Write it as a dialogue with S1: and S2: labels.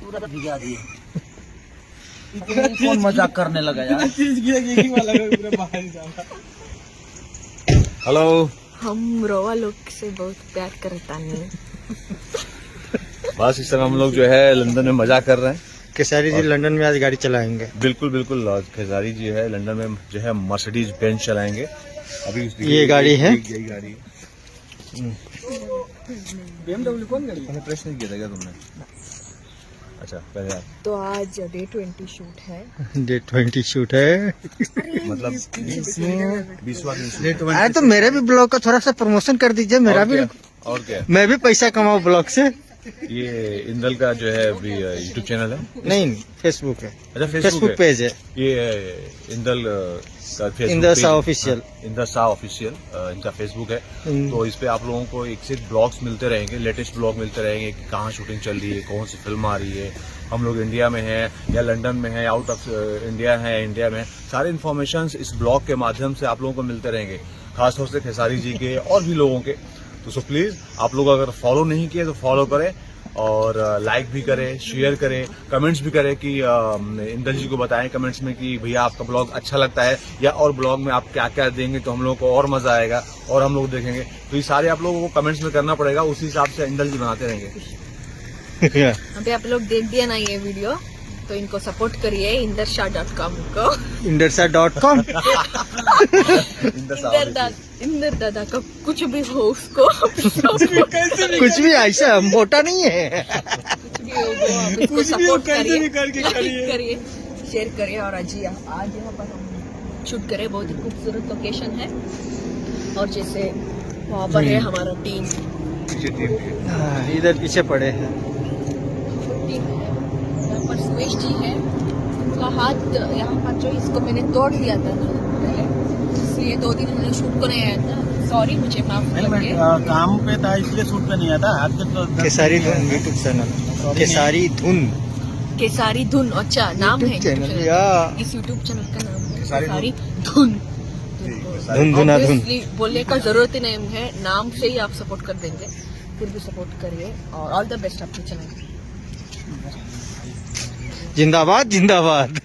S1: पूरा भिगा दिए। कौन मजाक करने लगा यार।
S2: हेलो,
S3: हम रोवा लोग से बहुत प्यार करता नहीं।
S2: बस इस समय हम लोग जो है लंदन में मजा कर रहे हैं।
S4: केसारी जी लंदन में आज गाड़ी चलाएंगे।
S2: बिल्कुल बिल्कुल, खेसारी जी है लंदन में जो है मर्सिडीज बेंज चलाएंगे। अभी
S4: ये गाड़ी है?
S2: यही गाड़ी BMW। कौन गाड़ी? मैंने प्रश्न नहीं किया था क्या तुमने? अच्छा पहले आप
S3: तो आज डे 20 शूट है।
S4: डे 20 शूट है,
S2: मतलब 20वां दिन।
S4: अरे तो मेरे भी ब्लॉग का थोड़ा सा प्रमोशन कर दीजिए। मेरा भी,
S2: और क्या,
S4: मैं भी पैसा कमाऊँ ब्लॉग से।
S2: ये इंदल का जो है अभी यूट्यूब चैनल है।
S4: नहीं, फेसबुक है।
S2: अच्छा
S4: फेसबुक पेज है।
S2: ये इंदल का
S4: इंदर शाह ऑफिशियल।
S2: इंदर शाह ऑफिशियल इनका फेसबुक है। तो इस पे आप लोगों को एक से एक ब्लॉग्स मिलते रहेंगे, लेटेस्ट ब्लॉग मिलते रहेंगे कि कहाँ शूटिंग चल रही है, कौन सी फिल्म आ रही है, हम लोग इंडिया में हैं या लंदन में हैं, आउट ऑफ इंडिया है, इंडिया में। सारे इन्फॉर्मेशन इस ब्लॉग के माध्यम से आप लोगों को मिलते रहेंगे, खासतौर से खेसारी जी के और भी लोगों के। तो सो प्लीज आप लोग अगर फॉलो नहीं किए तो फॉलो करें और लाइक भी करें, शेयर करें, कमेंट्स भी करें कि इंदल जी को बताएं कमेंट्स में कि भैया आपका ब्लॉग अच्छा लगता है या और ब्लॉग में आप क्या क्या देंगे तो हम लोगों को और मजा आएगा और हम लोग देखेंगे। तो ये सारे आप लोगों को कमेंट्स में करना पड़ेगा, उसी हिसाब से इंदल जी बनाते रहेंगे।
S3: अभी आप लोग देख दिया ना ये वीडियो, तो इनको सपोर्ट करिए इंदरशाह.com को।
S4: इंदरशाह.com।
S3: इंदर दादा का कुछ भी हो उसको
S4: कुछ भी ऐसा मोटा नहीं है।
S3: कुछ भी हो आप इसको सपोर्ट करिए, करिए, शेयर करिए। और आज यहाँ पर हम शूट करें, बहुत ही खूबसूरत लोकेशन है। और जैसे वहाँ पर है हमारा टीम,
S4: इधर पीछे पड़े हैं।
S3: यहाँ पर सुरेश जी है, उनका हाथ यहाँ पर जो इसको मैंने तोड़ दिया था पहले, इसलिए 2 दिन उन्होंने शूट को नहीं आया था। सॉरी, मुझे माफ करिए।
S1: काम पे था इसलिए शूट पे नहीं आता। आज तो
S4: केसारी धुन यूट्यूब चैनल, केसारी धुन,
S3: केसारी धुन। अच्छा नाम है
S4: चैनल,
S3: इस यूट्यूब चैनल का नाम है केसारी धुन।
S4: धुन धुना धुन।
S3: बोलने का जरूरत ही नहीं है, नाम से ही आप सपोर्ट कर देंगे। फिर भी सपोर्ट करिए और ऑल द बेस्ट आपके चैनल।
S4: जिंदाबाद जिंदाबाद।